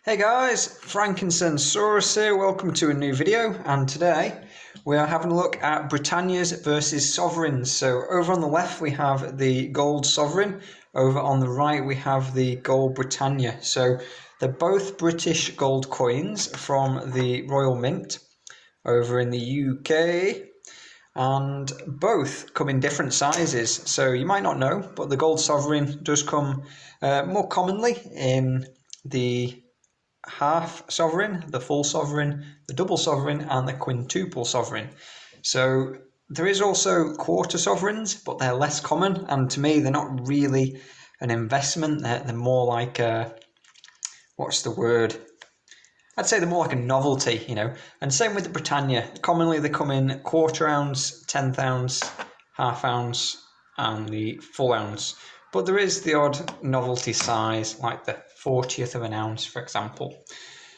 Hey guys, Frankensteinsaurus here, welcome to a new video, and today we are having a look at Britannias versus sovereigns. So over on the left we have the gold sovereign, over on the right we have the gold Britannia. So they're both British gold coins from the Royal Mint over in the UK, and both come in different sizes. So you might not know, but the gold sovereign does come more commonly in the half sovereign, the full sovereign, the double sovereign, and the quintuple sovereign. So there is also quarter sovereigns, but they're less common, and to me they're not really an investment. They're more like a, what's the word? I'd say they're more like a novelty, you know. And same with the Britannia. Commonly they come in quarter ounce, 10th ounce, half ounce, and the full ounce. But there is the odd novelty size, like the 40th of an ounce, for example.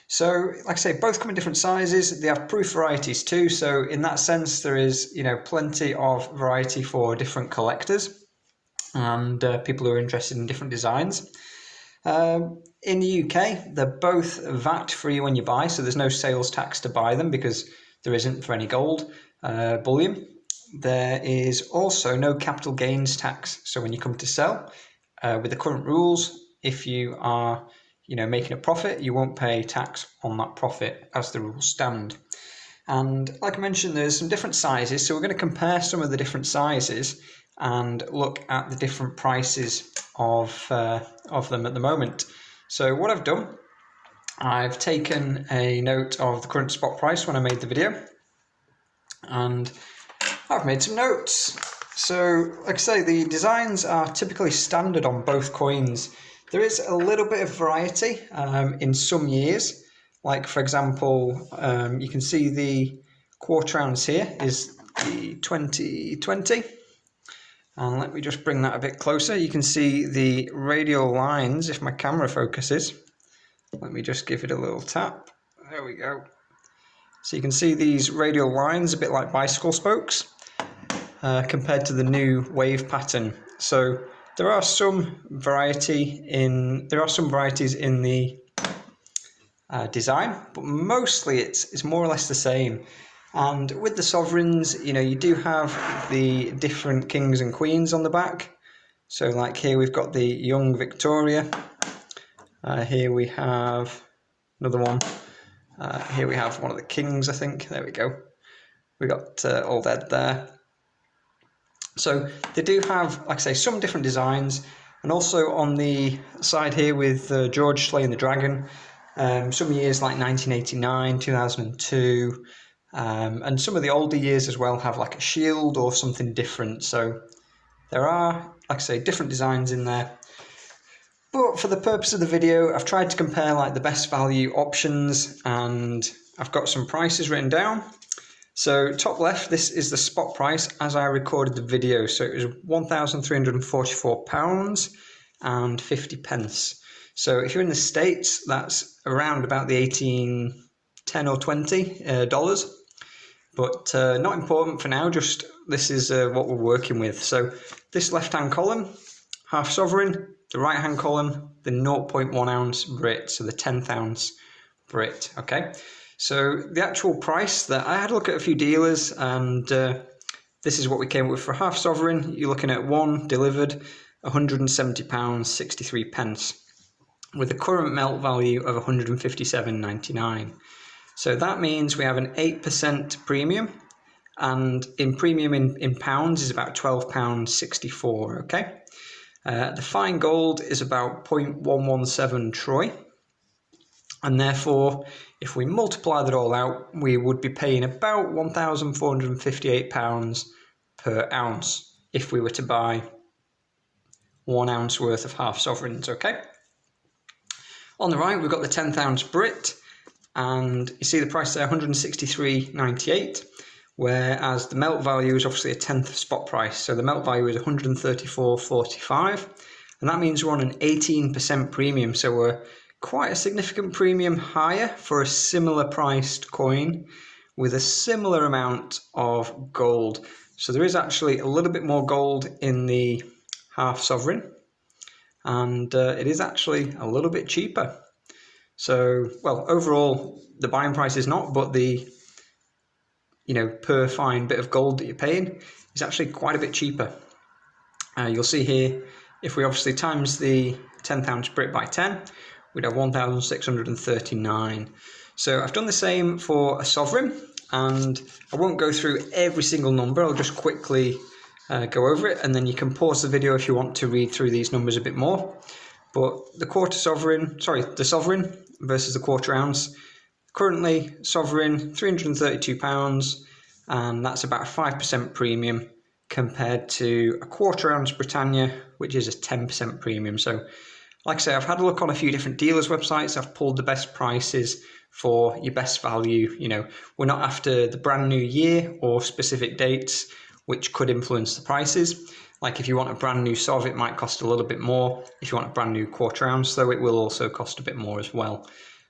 So, like I say, both come in different sizes. They have proof varieties too. So, in that sense, there is, plenty of variety for different collectors and people who are interested in different designs. In the UK, they're both VAT free when you buy, so there's no sales tax to buy them because there isn't for any gold bullion. There is also no capital gains tax. So when you come to sell, with the current rules, if you are, making a profit, you won't pay tax on that profit as the rules stand. And like I mentioned, there's some different sizes. So we're going to compare some of the different sizes and look at the different prices of them at the moment. So what I've done, I've taken a note of the current spot price when I made the video, and I've made some notes. So, like I say, the designs are typically standard on both coins. There is a little bit of variety in some years. Like, for example, you can see the quarter ounce here is the 2020. And let me just bring that a bit closer. You can see the radial lines if my camera focuses. Let me just give it a little tap. There we go. So you can see these radial lines a bit like bicycle spokes. Compared to the new wave pattern. So there are some varieties in the design, but mostly it's more or less the same. And with the sovereigns, you do have the different kings and queens on the back. So like here we've got the young Victoria. Here we have another one. Here we have one of the kings, I think. There we go. We got Old Ed there. So they do have, like I say, some different designs, and also on the side here with George slaying the dragon, some years like 1989, 2002, and some of the older years as well have like a shield or something different. So there are, like I say, different designs in there. But for the purpose of the video, I've tried to compare like the best value options, and I've got some prices written down. So top left, this is the spot price as I recorded the video. So it was £1,344.50. So if you're in the States, that's around about the $18, $10 or $20. But not important for now, just this is what we're working with. So this left-hand column, half sovereign, the right-hand column, the 0.1 ounce Brit, so the 10th ounce Brit, okay? So the actual price that I had a look at a few dealers, and this is what we came up with for half sovereign. You're looking at one delivered £170.63 with a current melt value of £157.99. So that means we have an 8% premium, and in premium in pounds is about £12.64. Okay, the fine gold is about 0.117 troy. And therefore, if we multiply that all out, we would be paying about £1,458 per ounce if we were to buy 1 ounce worth of half sovereigns, okay? On the right, we've got the 10th ounce Brit, and you see the price there, £163.98, whereas the melt value is obviously a 10th spot price. So the melt value is £134.45, and that means we're on an 18% premium. So we're quite a significant premium higher for a similar priced coin with a similar amount of gold. So there is actually a little bit more gold in the half sovereign, and it is actually a little bit cheaper. So, well, overall, the buying price is not, but the, per fine bit of gold that you're paying is actually quite a bit cheaper. You'll see here, if we obviously times the 10,000 Brit by 10, we'd have 1,639. So I've done the same for a sovereign, and I won't go through every single number. I'll just quickly go over it, and then you can pause the video if you want to read through these numbers a bit more. But the sovereign versus the quarter ounce. Currently, sovereign £332, and that's about a 5% premium compared to a quarter ounce Britannia, which is a 10% premium. So, like I say, I've had a look on a few different dealers' websites. I've pulled the best prices for your best value. We're not after the brand new year or specific dates, which could influence the prices. Like if you want a brand new Sov, it might cost a little bit more. If you want a brand new quarter ounce, though, it will also cost a bit more as well.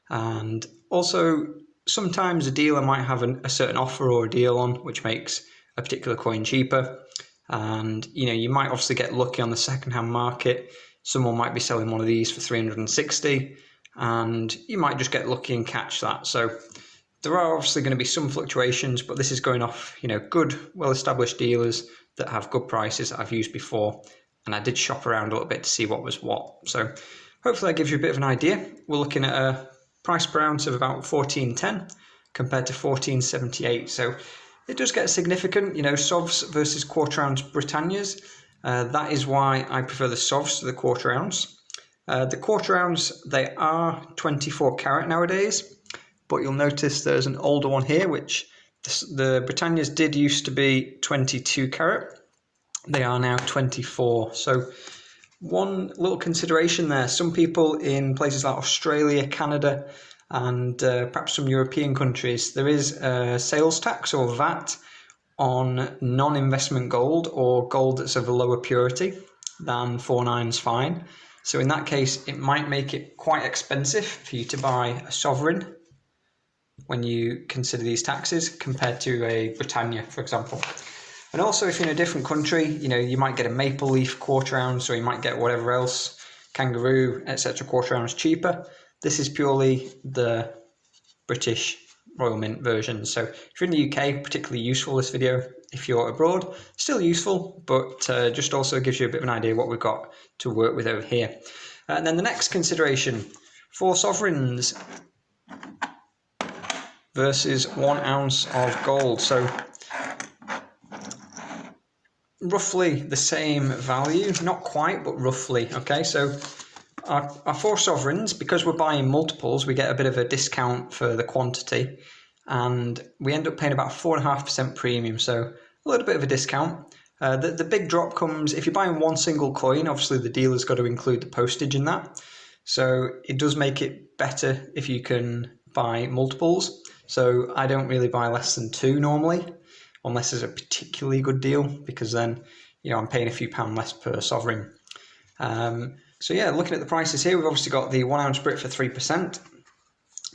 And also, sometimes a dealer might have a certain offer or a deal on, which makes a particular coin cheaper. And, you might obviously get lucky on the second-hand market. Someone might be selling one of these for 360, and you might just get lucky and catch that. So there are obviously going to be some fluctuations, but this is going off, good, well-established dealers that have good prices that I've used before. And I did shop around a little bit to see what was what. So hopefully that gives you a bit of an idea. We're looking at a price per ounce of about 14.10 compared to 14.78. So it does get significant, Sovs versus quarter ounce Britannias. That is why I prefer the Sovs to the quarter ounce. The quarter ounce, they are 24 carat nowadays, but you'll notice there's an older one here, which the Britannias did used to be 22 carat. They are now 24. So one little consideration there, some people in places like Australia, Canada, and perhaps some European countries, there is a sales tax or VAT on non-investment gold or gold that's of a lower purity than 49's fine. So in that case, it might make it quite expensive for you to buy a sovereign when you consider these taxes compared to a Britannia, for example. And also, if you're in a different country, you might get a maple leaf quarter ounce, or you might get whatever else, kangaroo, etc. quarter ounce cheaper. This is purely the British Royal Mint version. So if you're in the UK, particularly useful this video. If you're abroad, still useful, but just also gives you a bit of an idea what we've got to work with over here. And then the next consideration, 4 sovereigns versus 1 ounce of gold. So roughly the same value, not quite, but roughly. Okay, so our 4 sovereigns, because we're buying multiples, we get a bit of a discount for the quantity, and we end up paying about 4.5% premium, so a little bit of a discount. The big drop comes if you're buying one single coin. Obviously the dealer's got to include the postage in that, so it does make it better if you can buy multiples. So I don't really buy less than 2 normally, unless there's a particularly good deal, because then I'm paying a few pounds less per sovereign. So yeah, looking at the prices here, we've obviously got the 1 ounce Brit for 3%,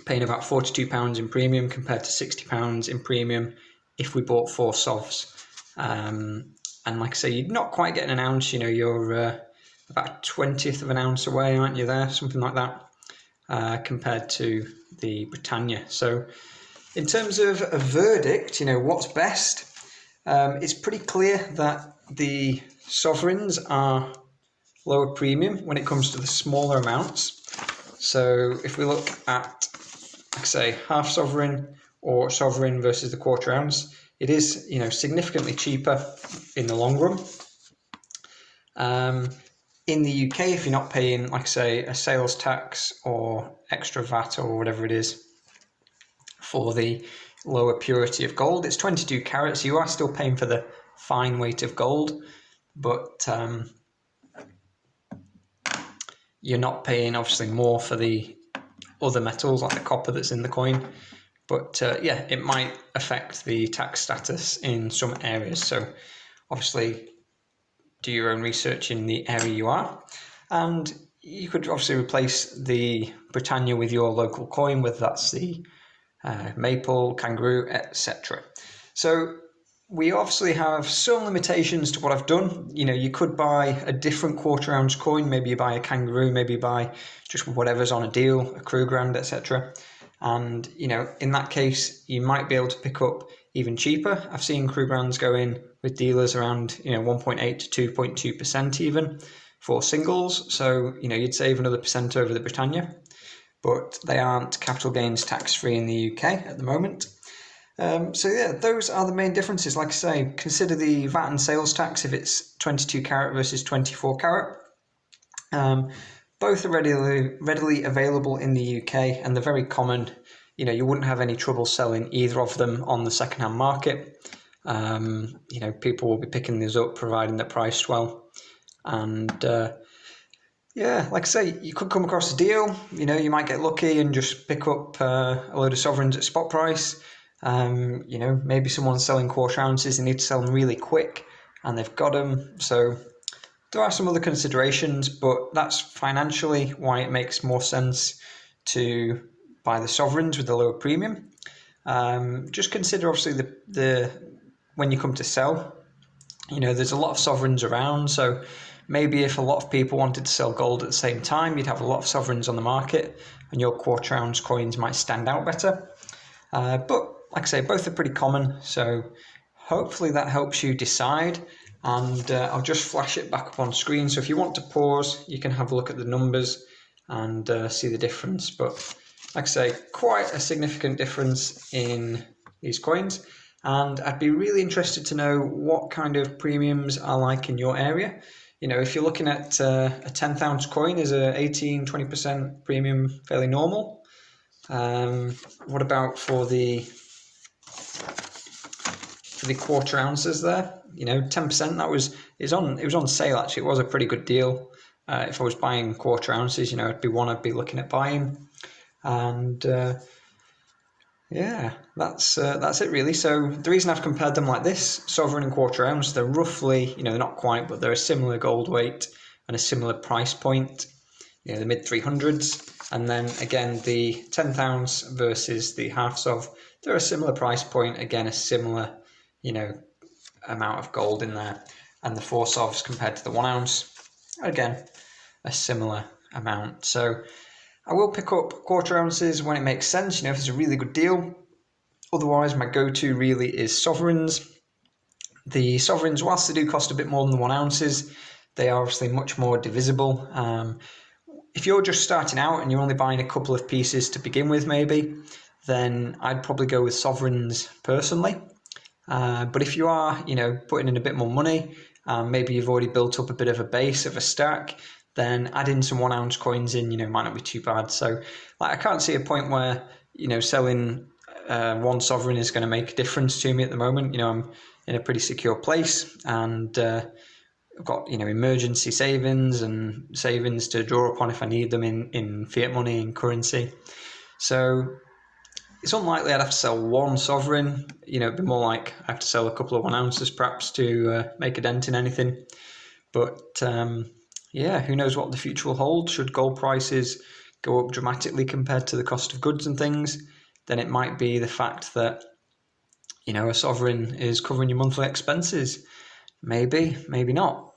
paying about £42 in premium compared to £60 in premium if we bought 4 Sovs. And like I say, you're not quite getting an ounce, you're about 1/20 of an ounce away, aren't you there? Something like that, compared to the Britannia. So in terms of a verdict, what's best, it's pretty clear that the sovereigns are lower premium when it comes to the smaller amounts. So if we look at, like I say, half sovereign or sovereign versus the quarter ounce, it is, significantly cheaper in the long run. In the UK, if you're not paying, like I say, a sales tax or extra VAT or whatever it is for the lower purity of gold, it's 22 carats. You are still paying for the fine weight of gold, but you're not paying obviously more for the other metals like the copper that's in the coin. But yeah, it might affect the tax status in some areas. So obviously do your own research in the area you are. And you could obviously replace the Britannia with your local coin, whether that's the maple, kangaroo, etc. So we obviously have some limitations to what I've done. You know, you could buy a different quarter ounce coin. Maybe you buy a kangaroo, maybe you buy just whatever's on a deal, a Krugerrand, etc. And, you know, in that case, you might be able to pick up even cheaper. I've seen Krugerrands go in with dealers around, 1.8 to 2.2% even for singles. So, you'd save another percent over the Britannia, but they aren't capital gains tax free in the UK at the moment. So yeah, those are the main differences. Like I say, consider the VAT and sales tax if it's 22 carat versus 24 carat. Both are readily available in the UK, and they're very common. You wouldn't have any trouble selling either of them on the secondhand market. People will be picking these up providing they're priced well. And yeah, like I say, you could come across a deal. You might get lucky and just pick up a load of sovereigns at spot price. Maybe someone's selling quarter ounces, they need to sell them really quick and they've got them. So there are some other considerations, but that's financially why it makes more sense to buy the sovereigns with the lower premium. Just consider obviously the when you come to sell, there's a lot of sovereigns around. So maybe if a lot of people wanted to sell gold at the same time, you'd have a lot of sovereigns on the market and your quarter ounce coins might stand out better. But like I say, both are pretty common, so hopefully that helps you decide. And I'll just flash it back up on screen, so if you want to pause, you can have a look at the numbers and see the difference. But like I say, quite a significant difference in these coins, and I'd be really interested to know what kind of premiums are like in your area. If you're looking at a 10th ounce coin, is a 18-20% premium fairly normal? What about for the quarter ounces there? 10%, it was on sale actually. It was a pretty good deal. If I was buying quarter ounces, it'd be one I'd be looking at buying. And yeah, that's it really. So the reason I've compared them like this, sovereign and quarter ounce, they're roughly, they're not quite, but they're a similar gold weight and a similar price point, the mid 300s. And then again, the 10th ounce versus the half Sov, they're a similar price point, again, a similar, amount of gold in there. And the 4 Sovs compared to the 1 ounce, again, a similar amount. So I will pick up quarter ounces when it makes sense, if it's a really good deal. Otherwise, my go-to really is sovereigns. The sovereigns, whilst they do cost a bit more than the 1 ounces, they are obviously much more divisible. If you're just starting out and you're only buying a couple of pieces to begin with maybe, then I'd probably go with sovereigns personally. But if you are, putting in a bit more money, maybe you've already built up a bit of a base of a stack, then adding some 1 ounce coins in, might not be too bad. So I can't see a point where, selling one sovereign is going to make a difference to me at the moment. I'm in a pretty secure place, and I've got, emergency savings and savings to draw upon if I need them in fiat money and currency. So it's unlikely I'd have to sell one sovereign. It'd be more like I have to sell a couple of 1 ounces perhaps to make a dent in anything. But yeah, who knows what the future will hold. Should gold prices go up dramatically compared to the cost of goods and things, then it might be the fact that, a sovereign is covering your monthly expenses. Maybe, maybe not.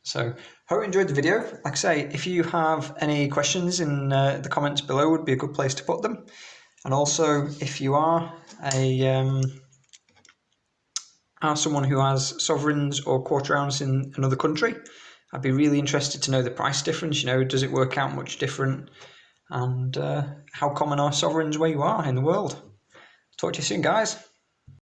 So hope you enjoyed the video. Like I say, if you have any questions in the comments below, would be a good place to put them. And also, if you are someone who has sovereigns or quarter ounce in another country, I'd be really interested to know the price difference. Does it work out much different? And how common are sovereigns where you are in the world? Talk to you soon, guys.